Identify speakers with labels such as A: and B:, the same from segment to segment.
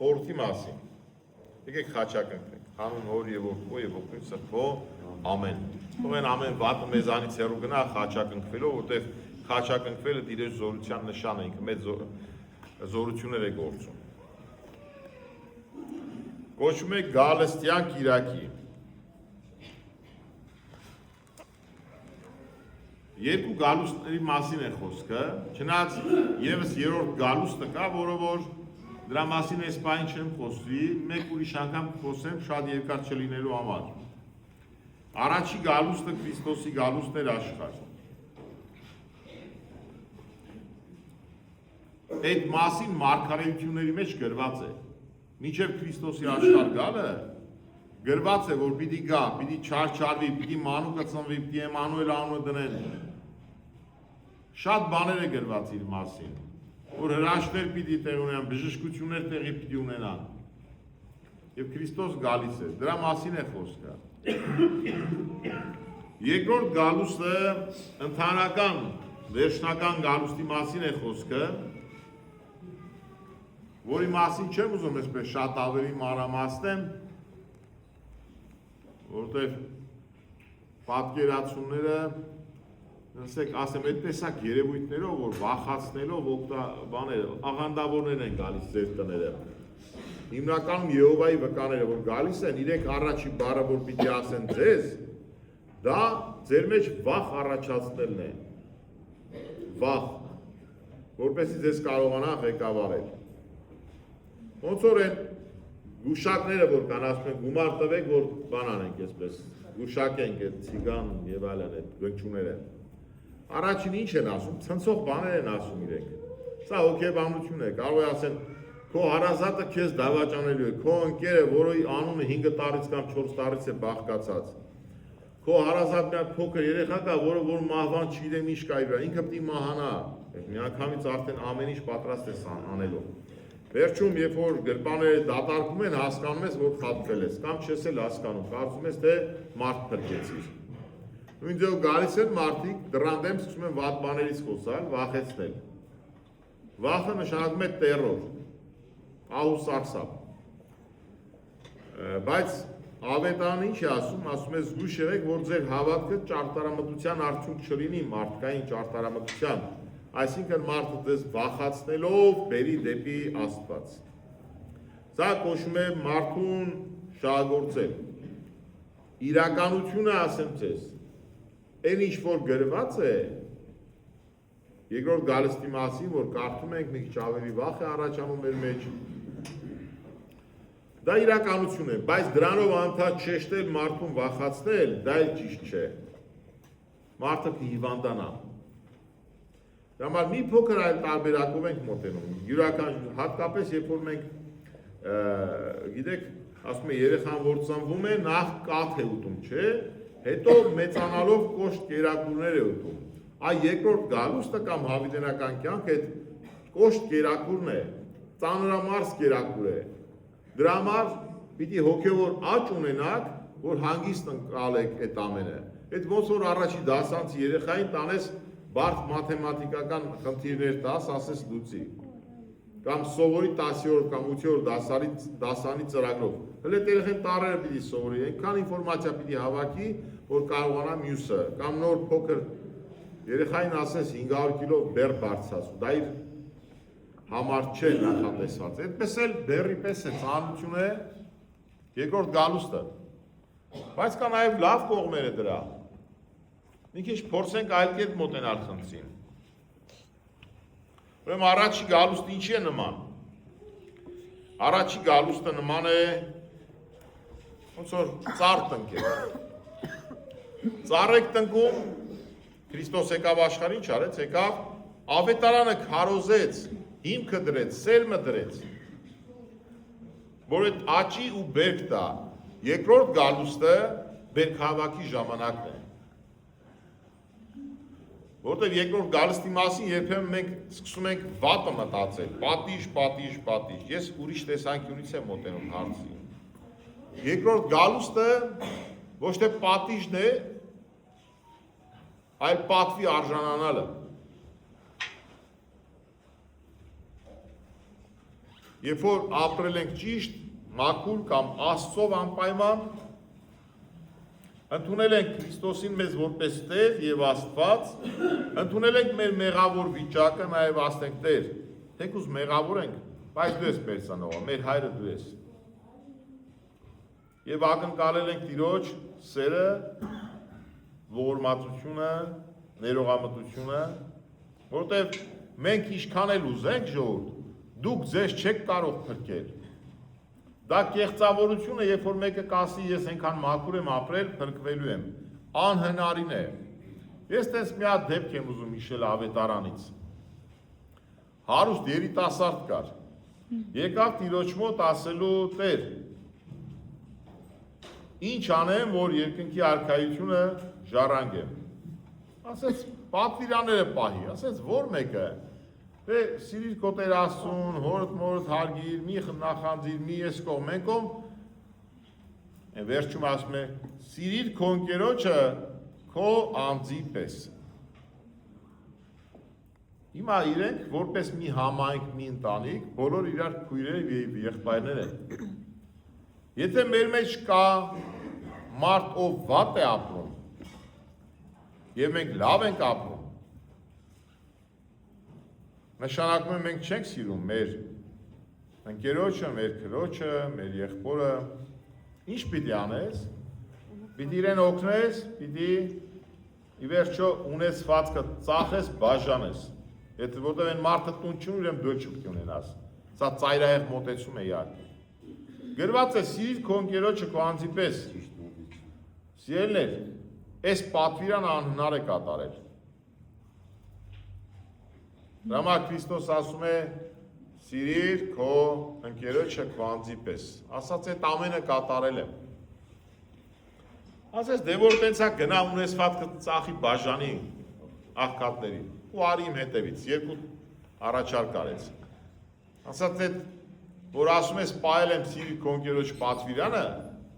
A: խորհրդի մասին։ Եկեք խաչակնքենք, հանուն Հոր եւ Որդու եւ Ոգու Սրբո, ամեն։ Թող են ամեն վատը մեզանից հեռու գնա խաչակնքվելով, որտեղ խաչակնքվելը Տիրոջ զորության նշան է, ինքը մեծ զորություններ է գործում։ Կոչվում է Գալստյան Կիրակի։ Երկու գալուստների մասին է խոսքը, չնայած եւս երրորդ գալուստը կա, որը որ դրա մասին այս բանը չեմ խոսվի, մեկ ուրիշ անգամ խոսեմ շատ երկար չլինելու համար։ Առաջի գալուստը Քրիստոսի գալուստն էր աշխարհ։ Այդ մասին մարգարեությունների մեջ գրված է։ Մինչև Քրիստոսի աշխարհ գալը գրված է, որ պիտի գա, պիտի չարչարվի, պիտի մանուկը ծնվի, պիտի Էմանուել անունը դնեն։ Շատ բաներ է գրված իր մասին, որ հրաշքներ պիտի տեղ ունենան, բժշկություններ տեղի պիտի ունենան։ Եվ Քրիստոս գալիս է, դրա մասին է խոսքը։ Երկրորդ գալուստը ընդհանրական, վերջնական գալուստի մասին է խոսքը, որի մասին չեմ ուզում այսպես շատ ավելի մանրամասնեմ, որտեղ պատկերացումները, ասեմ, այդ տեսակ երևույթներով, որ վախացնելով աղանդավորներ են գալիս ձեր տները։ Հիմնականում Եհովայի վկաները, որ գալիս են, իրենք առաջի բառը, որ պիտի ասեն ձեզ, դա ձեր մեջ վախ առաջացնելն է։ Վախ, որպեսզի ձեզ կարողանա ղեկավարել։ Ոնց որ են գուշակները, որ կան, ասում են գումար տվեք, որ բան անենք այսպես, գուշակենք այդ ցիգան եւ այլն այդ գնչուները։ Առաջին ինչ են ասում, ցնցող բաներ են ասում իրենք։ Սա հոգեբանություն է, կարող է ասեն, քո հարազատը քեզ դավաճանելու է, քո ընկերը, որի անունը 5 տարից կամ 4 տարից է բաղկացած։ Քո հարազատն է փոքր երեխա կա, որը որ մահվան չգիտեմ ինչ կա իր վրա, ինքը պիտի մահանա։ Միանգամից արդեն ամեն ինչ պատրաստ է անելու։ Վերջում, երբ որ գրպանները դատարկում են, հասկանում ես, որ խաբվել ես, կամ չես էլ հասկանում, կարծում ես, թե մարդ փրկեցիր։ Նույն ձև գալիս են մարդիկ, դռան դեմ սկսում են վատ բաներից խոսալ, վախեցնել։ Վախը նշանակում է տերոր, ահուսարսափ։ Բայց ավետարանը ինչ է ասում է զգույշ եղեք, որ ձեր հավատքը ճարտարամտության արդյունք չլինի, մարդկային ճարտարամտության, այսինքն մարդը ձեզ վախացնելով բերի դեպի Աստված։ Սա կոչվում է մարդուն շահագործել։ Իրականությունը ասեմ ձեզ, այն ինչ որ գրված է, երկրորդ գալստի մասին, որ կարդում ենք, մի քիչ ավելի վախ է առաջանում մեր մեջ, դա իրականություն է, բայց դրանով անդադ շեշտել մարդուն վախացնել, դա էլ ճիշտ չէ։ Մարդը կհիվանդանա։ Դա համար մի փոքր այլ տարբերակով ենք մոտենում, յուրական հատկապես երբ որ մենք, գիտեք, ասում է երեխան որ ծնվում է, նախ կաթ է ուտում, չէ, հետո մեծանալով կոշտ կերակուրներ է ուտում։ Այ երկրորդ գալուստը կամ հավիտենական կյանք այդ կոշտ կերակուրն է, ծանրամարս կերակուր է։ Դրա համար պիտի հոգևոր աճ ունենաք, որ հանգիստ ընկալեք այդ ամենը։ Այդ ոնց որ առաջի դասանցի երեխային տանես բարդ մաթեմատիկական խնդիրներ տաս, ասես լուծի։ Կամ սովորի 10-րդ կամ 8-րդ դասանի ծրագրով։ Հələ երեխան տարերը պիտի սովորի, այնքան ինֆորմացիա պիտի հավաքի, որ կարողանա մյուսը, կամ նոր փոքր երեխային ասես 500 կիլո բեռ բարձրացու, դա իր համար չէ նախատեսված։ Այդպես էլ բեռի պես է, ծանրություն է երկրորդ գալուստը։ Բայց կա նաև լավ կողմերը դրա։ Մի քիչ փորձենք այլ կերպ մոտենալ խնդրին։ Ուրեմն առաջի գալուստը ինչի է նման։ Առաջի գալուստը նման է ոնց որ ծառ տնկել։ Ծառ եք տնկում, Քրիստոս եկավ աշխարհ, ինչ արեց, եկավ ավետարանը քարոզեց, հիմքը դրեց, սերմը դրեց, որ այդ աճի ու բերք տա։ Երկրորդ գալուստը բերքահավաքի ժամանակն է։ Որտեղ երկրորդ գալստի մասին երբեմն մենք սկսում ենք վատը մտածել, պատիժ, ես ուրիշ տեսանկյունից եմ մոտենում հարցին։ Երկրորդ գալուստը ոչ թե պատիժն է, այլ պատվի արժանանալը։ երբ որ ապրել ենք ճիշտ, մաքուր կամ Աստծով անպայման, ընդունել ենք Քրիստոսին մեզ որպես Տեր եւ Աստված, ընդունել ենք մեր մեղավոր վիճակը, նաեւ ասենք Տեր, թեկուզ մեղավոր ենք, բայց դու ես մեր ծնողը, մեր հայրը դու ես։ Եվ ակնկալել ենք Տիրոջ սերը, ողորմածությունը, ներողամտությունը, որովհետև մենք ինչքան էլ ուզենք ժողովուրդ, դուք ձեզ չեք կարող փրկել։ Դա կեղծավորություն է, երբ որ մեկը կասի ես այնքան մաքուր եմ ապրել, փրկվելու եմ, անհնարին է։ Ես տես մի հատ դեպք եմ ուզում հիշել Ավետարանից։ Հարուստ երիտասարդ կար, եկավ Տիրոջ մոտ ասելու Տեր, ինչ անեմ, որ երկնքի արքայությունը ժառանգեմ։ Ասեց, պատվիրանները պահի, ասեց, որ մեկը, սիրիր քո Տեր Աստծուն, հորդ մորդ հարգիր, մի նախանձիր, մի ես կողմ, մենք կողմ, վերջում ասում է, սիրիր քո ընկերոջը քո անձի պես։ Հիմա իրենք, որպես մի համայնք, մի ընտանիք, բոլոր իրար քույրեր եւ եղբայրներ են։ Եթե մեր մեջ կա մարդ, ով վատ է ապրում, եւ մենք լավ ենք ապրում, նշանակում է մենք չենք սիրում մեր ընկերոջը, մեր քրոջը, մեր եղբորը, ինչ պիտի անես, պիտի իրեն օգնես, պիտի ի վերջո ունեցվածքը ծախես, բաժանես, եթե որտեղ են մարդը տուն չունի, ուրեմն դու չպիտի ունենաս, սա ծայրահեղ մոտեցում է իհարկե, գրված է սիրիր քո ընկերոջը քո անձի պես, սիրելիներ, այս պատվիրանը անհնար է կատարել։ Դրա Քրիստոս ասում է սիրիր քո ընկերոջը քո անձի պես, ասած այդ ամենը կատարել եմ։ Ասես դե որ տենց է գնա ունեցվածքը ծախի բաժանի աղքատներին ու արի իմ հետևից, երկու առաջարկ արեց։ Ասած այդ որ ասում ես պահել եմ սիրիր քո ընկերոջ պատվիրանը,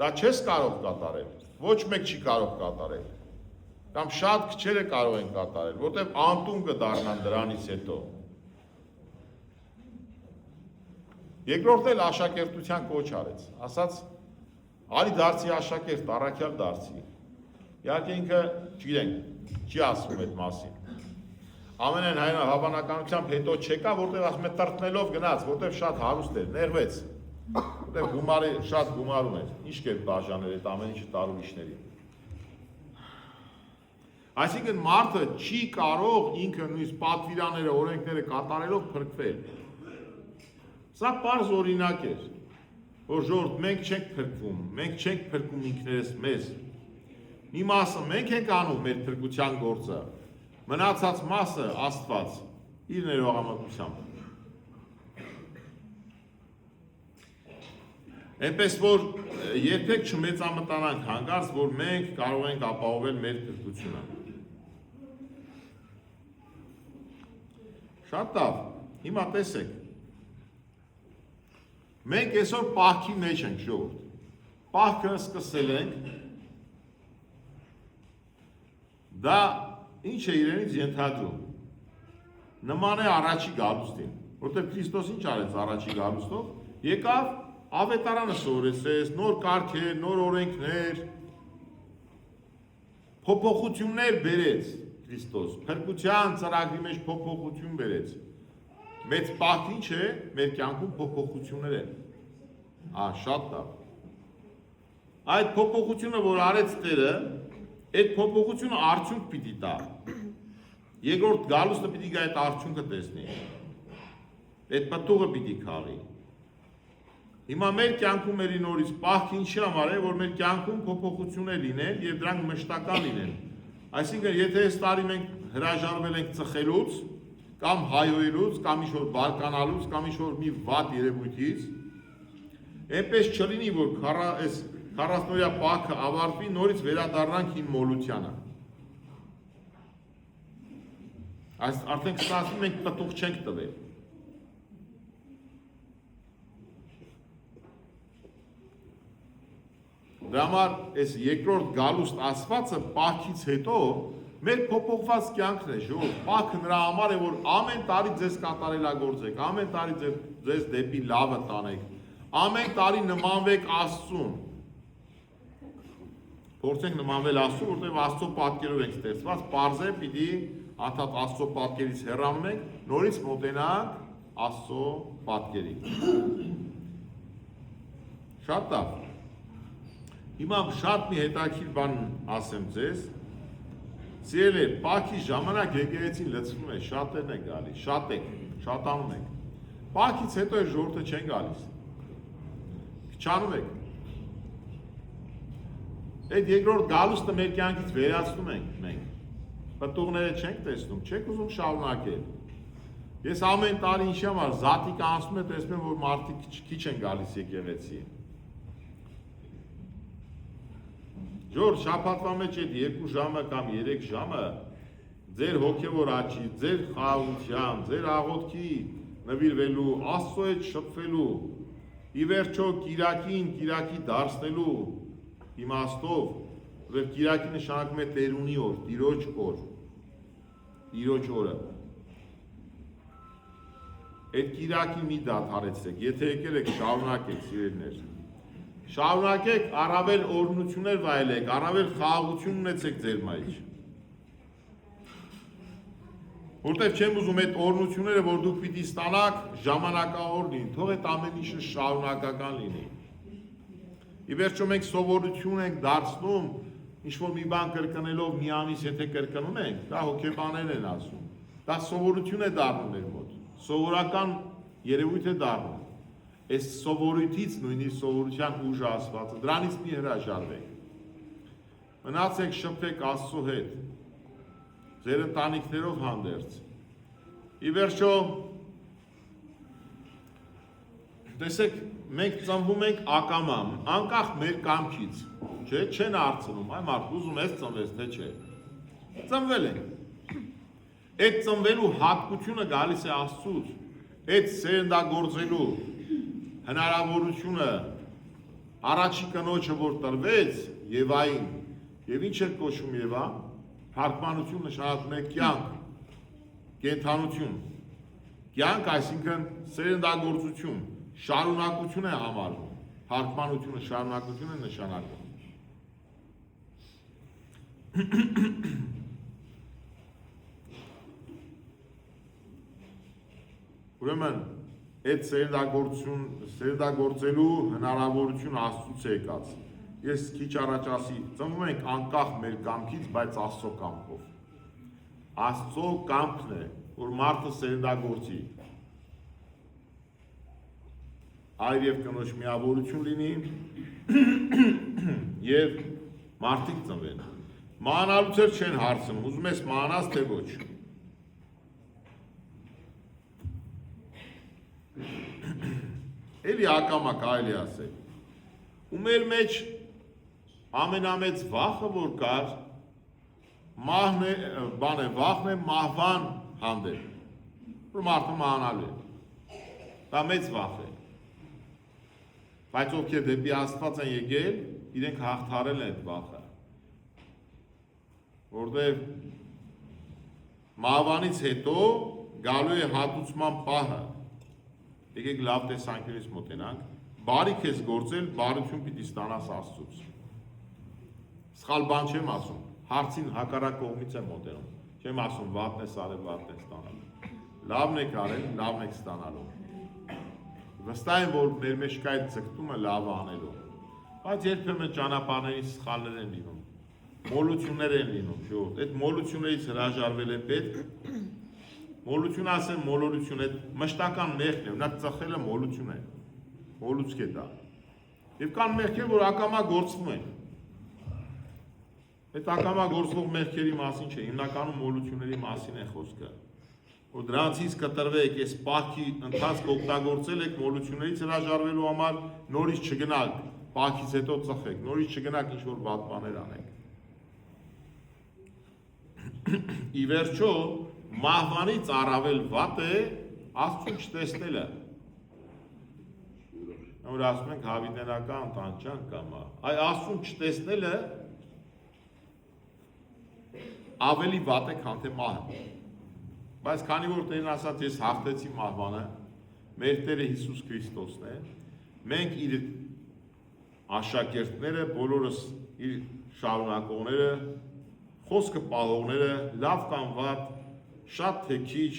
A: դա չես կարող կատարել, ոչ մեկ չի կարող կատարել, կամ շատ քչերը կարող են կատարել, որտեղ անտուն կդառնան դրանից հետո։ Երկրորդն էլ աշակերտության կոչ արեց, ասաց արի դարձի աշակերտ, առաքյալ դարձի։ Իհարկե ինքը չգիտենք, չի ասում այդ մասին։ Ամենայն հավանականությամբ հետո չեկա, որտեղ ասում է տրտնելով գնաց, որտեղ շատ հարուստ էր, նեղվեց, որտեղ գումարի շատ գումար ուներ, ինչ կերպ բաժանել այդ ամեն ինչը տարուիշների։ Այսինքն մարդը չի կարող ինքը նույնիսկ պատվիրանները, օրենքները կատարելով փրկվել։ Սա պարզ օրինակ էր, որ ժողովուրդ մենք չենք փրկվում, մենք չենք փրկում ինքներս մեզ։ Մի մասը մենք ենք անում մեր փրկության գործը, մնացած մասը Աստված իր ներողամտությամբ։ Այնպես որ երբեք չմեծամտանանք հանկարծ, որ մենք կարող ենք ապահովել մեր փրկությունը։ Շատ լավ, հիմա տեսեք, մենք այսօր պահքի մեջ ենք ժողովուրդ, պահքը սկսել ենք, դա ինչ է իրենից ենթադրում, նման է առաջի գալուստին, որտեղ Քրիստոս ինչ արեց առաջի գալուստով, եկավ ավետարանը սովորեցրեց, նոր կարգեր, նոր օրենքներ, փոփոխություններ բերեց Քրիստոս, փրկության ծրագրի մեջ փոփոխություն բերեց։ Մեծ պահք ինչ է, մեր կյանքում փոփոխություններ են։ Շատ լավ։ Այդ փոփոխությունը, որ արեց Տերը, այդ փոփոխությունը արդյունք պիտի տա։ Երկրորդ գալուստը պիտի գա այդ արդյունքը տեսնի։ Այդ պտուղը պիտի քարի։ Հիմա մեր կյանքում երի նորից պահք ինչի համար է, որ մեր կյանքում փոփոխություններ լինեն եւ դրանք մշտական լինեն։ Այսինքն, եթե այս տարի մենք հրաժարվել ենք ծխելուց, կամ հայոյելուց, կամ ինչ-որ բարկանալուց, կամ ինչ-որ մի վատ երևույթից, այնպես չլինի, որ այս 40-օրյա պահքը ավարտվի, նորից վերադառնանք հին մոլությանը։ Արդեն 20-ին մենք պտուղ չենք տվել։ Դրա համար այս երկրորդ գալուստ ասվածը պահքից հետո մեր փոփոխված կյանքն է, ժողովուրդ, պահքը նրա համար է, որ ամեն տարի ձեզ կատարելագործեք, ամեն տարի ձեր ձեզ դեպի լավը տանեք։ Ամեն տարի նմանվեք Աստծուն։ Փորձենք նմանվել Աստծուն, որտեղ Աստծո պատկերով ենք ստեղծված, պարզ է պիտի անդադ Աստծո պատկերից հեռանում ենք, նորից մոտենանք Աստծո պատկերին։ Շատ լավ։ Հիմա շատ մի հետաքրքիր բան ասեմ ձեզ։ Սիրելի, Պասխի ժամանակ եկեղեցին լցվում է, շատերն են գալիս, շատանում եք։ Պասխից հետո է ժողովուրդը չեն գալիս։ Քչանում եք։ Այդ երկրորդ գալուստը մեր կյանքից վերացնում ենք մենք։ Պտուղները չենք տեսնում, չեք ուզում շարունակել։ Ես ամեն տարի ինչի համար զատիկ անցնում եմ, տեսնում եմ, որ մարդիկ քիչ են գալիս եկեղեցի։ Ժողովուրդ, շաբաթվա մեջ այդ 2 ժամը կամ 3 ժամը ձեր հոգևոր աճի, ձեր խաղաղության, ձեր աղոթքի նվիրվելու, Աստծո հետ շփվելու, ի վերջո կիրակին կիրակի դարձնելու իմաստով, որ կիրակի նշանակում է Տերունի օր, Տիրոջ օր, Տիրոջ օրը։ Այդ կիրակի մի դադարեցեք, եթե եկել եք շարունակեք, սիրելիներ։ Շարունակեք, առավել օրհնություններ վայելեք, առավել խաղաղություն ունեցեք ձեր մեջ։ Որտեվ չեմ ուզում այդ օրհնությունները, որ դուք պիտի ստանաք, ժամանակավոր լինի, թող այդ ամեն ինչը շարունակական լինի։ Ի վերջո մենք սովորություն ենք դարձնում, ինչ-որ մի բան կրկնելով մի ամիս եթե կրկնում ենք, դա հոգեբաներն են ասում։ Դա սովորություն է դառնում մեր մոտ, սովորական երևույթ է դառնում։ Այս սովորույթից նույնիսկ սովորության ուժը ասվածը, դրանից մի հրաժարվեք։ Մնացեք շփվեք Աստծո հետ, ձեր ընտանիքներով հանդերձ։ Ի վերջո, տեսեք, մենք ծնվում ենք ակամամ, անկախ մեր կամքից, չէ, չեն հարցնում, այ մարդ ուզում ես ծնվես, թե չէ։ Ծնվել ենք։ Այդ ծնվելու հատկությունը գալիս է Աստծուց, այդ սերնդագործելու հնարավորությունը առաջի կնոջը որ տրվեց Եվային, եւ ինչ էր կոչվում Եվա, թարգմանություն նշանակում է կյանք, կենդանություն, կյանք այսինքն սերնդագործություն, շարունակություն է համարվում, թարգմանությունը շարունակություն է նշանակում։ Ուրեմն այդ սերնդագործելու հնարավորություն Աստծուց է եկած։ Ես քիչ առաջ ասի, ծնվում ենք անկախ մեր կամքից, բայց Աստծո կամքով։ Աստծո կամքն է, որ մարդը սերնդագործի։ Այր եւ կնոջ միավորություն լինի եւ մարդիկ ծնվեն։ Մանալուց էլ չեն հարցնում, ուզում ես մանաս թե ոչ։ Էլի ակամա կարելի ասել։ Ու մեր մեջ ամենամեծ վախը որ կար, վախն է մահվան հանդեպ, որ մարդը մահանալու է, դա մեծ վախ է, բայց ովքեր դեպի Աստված են եկել, իրենք հաղթարել են այդ վախը, որտեղ մահվանից հետո գալու է հատուցման պահը, եկեք լավ տեսանկյունից մոտենանք, բարիք ես գործել, բարություն պիտի ստանաս Աստծուց։ Սխալ բան չեմ ասում, հարցին հակառակ կողմից եմ մոտենում, չեմ ասում վատն ես արել, վատն ես ստանալու։ Լավն եք արել, լավն եք ստանալու։ Վստահ եմ, որ մեր մեջ կա այդ ձգտումը լավ անելու, բայց երբեմն ճանապարհների սխալներ են լինում, մոլություններ են լինում, ժողովուրդ, այդ մոլություններից հրաժարվել է պետք։ Մոլություն ասեմ, մոլորություն, այդ մշտական մեղքն է, նա ծխելը մոլություն է, մոլուցք է դա։ Եվ կան մեղքեր, որ ակամա գործվում են։ Այդ ակամա գործվող մեղքերի մասին չէ, հիմնականում մոլությունների մասին է խոսքը։ Որ դրանցից կտրվեք, այս Պասխի ընթացք օգտագործել եք մոլություններից հրաժարվելու համար, նորից չգնաք, Պասխից հետո ծխեք, նորից չգնաք ինչ-որ վատ բաներ անեք։ Ի վերջո, մահվանից առավել վատ է Աստծուն չտեսնելը։ Որ ասում ենք հավիտենական տանջանք կամ այ Աստծուն չտեսնելը ավելի վատ է, քան թե մահը։ Բայց քանի որ Տերն ասաց, ես հաղթեցի մահվանը, մեր Տերը Հիսուս Քրիստոսն է, մենք իր աշակերտները, բոլորս իր շարունակողները, խոսքը պահողները, լավ կամ վատ, շատ թե քիչ,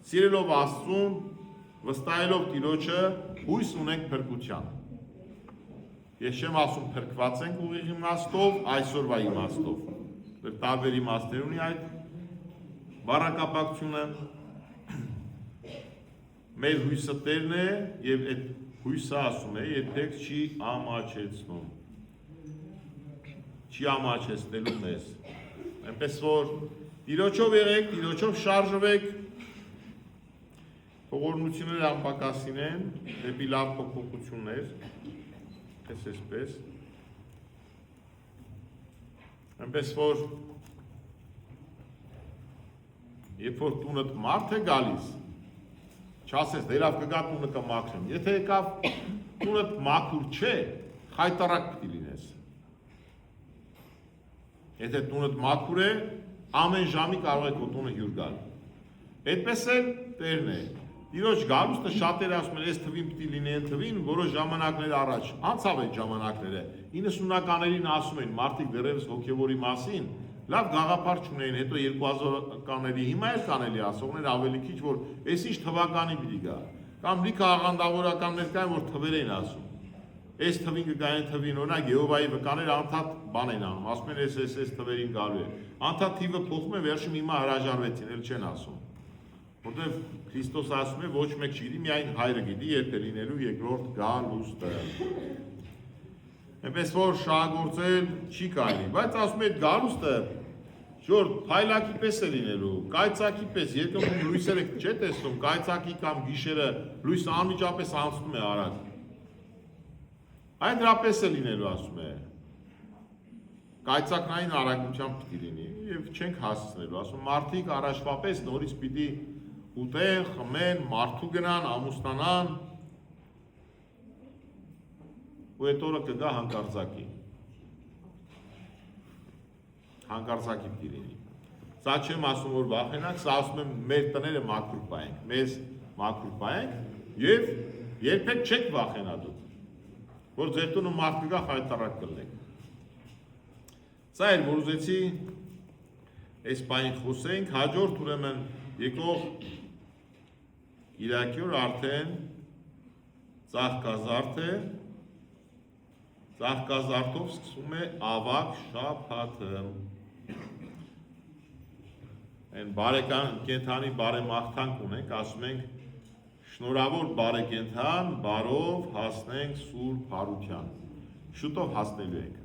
A: սիրելով Աստծուն, վստահելով Տիրոջը, հույս ունենք փրկության։ Ես չեմ ասում փրկված ենք ուղիղ իմաստով, այսօրվա իմաստով։ Տարբեր իմաստներ ունի այդ բառակապակցությունը։ Մեր հույսը Տերն է եւ այդ հույսը ասում է, երբեք չի ամաչեցնում։ Չի ամաչեցնելու մեզ։ Այնպես որ Տիրոջով եղեք, Տիրոջով շարժվեք, փոխօրնությունները անպակասին են, դեպի լավ փոփոխություններ, այսպես։ Այնպես որ երբ որ տունդ մարդ է գալիս, չասես դերավ կգա տունը կմաքրեմ, եթե եկավ տունդ մաքուր չէ, խայտարակ պիտի լինես։ Եթե տունդ մաքուր է, ամեն ժամի կարող է քո տունը հյուր գալ։ Այդպես էլ Տերն է։ Տիրոջ գալուստը շատերը ասում են, այս թվին պիտի լինի այն թվին, որոշ ժամանակներ առաջ, անցավ այդ ժամանակները, 90-ականներին ասում են, մարդիկ դեռևս հոգևորի մասին, լավ գաղափար չունեին, հետո 2000-ականների հիմա էլ կանելի ասողներ ավելի քիչ, որ այս ինչ թվականի պիտի գա, կամ լիքը աղանդավորականներ կային, որ թվեր էին ասում, այս թվին կգա այն թվին, օրինակ Եհովայի վկաները անդադ բան են անում, ասում են այս թվերին գալու է, անդադ թիվը փոխում է, վերջում հիմա հրաժարվեցին, էլ չեն ասում։ Որտեվ Քրիստոս ասում է ոչ մեկ չգիտի, միայն Հայրը գիտի, երբ է լինելու երկրորդ գալուստը։ Այնպես որ շահագործել չի կարելի, բայց ասում է այդ գալուստը շոր փայլակի պես է լինելու, կայծակի պես, երկնքում լույսերը չէ տեսնում, կայծակի կամ գիշերը լույսը անմիջապես անցնում է արագ։ Այն դրա պես է լինելու, ասում է։ Կայծակնային արագությամբ պիտի լինի եւ չենք հասցնելու, ասում մարդիկ առաջվա պես նորից պիտի ուտեն, խմեն, մարդու գնան, ամուսնանան ու այդ օրը կգա հանկարծակի։ Հանկարծակի պիտի լինի։ Սա չեմ ասում, որ վախենանք, սա ասում եմ մեր տները մաքուր պահենք, մեզ մաքուր պահենք եւ երբեք չեք վախենա դուք, որ ձեր տունը մարդ կգա խայտարակ կլնեք։ Սա էր, որ ուզեցի այս բանին խոսենք, հաջորդ ուրեմն եկող Կիրակի օր արդեն ծաղկազարդ է, ծաղկազարդով սկսում է ավագ շաբաթը։ Այն բարեկան կենթանի բարեմաղթանք ունենք, ասում ենք շնորհավոր բարեկենթան, բարով հասնենք սուրբ հարության։ Շուտով հասնելու ենք,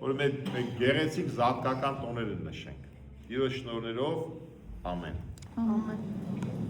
A: որ մեր գեղեցիկ զատկական տոները նշենք։ Տիրոջ շնորհներով, ամեն։
B: Ամեն։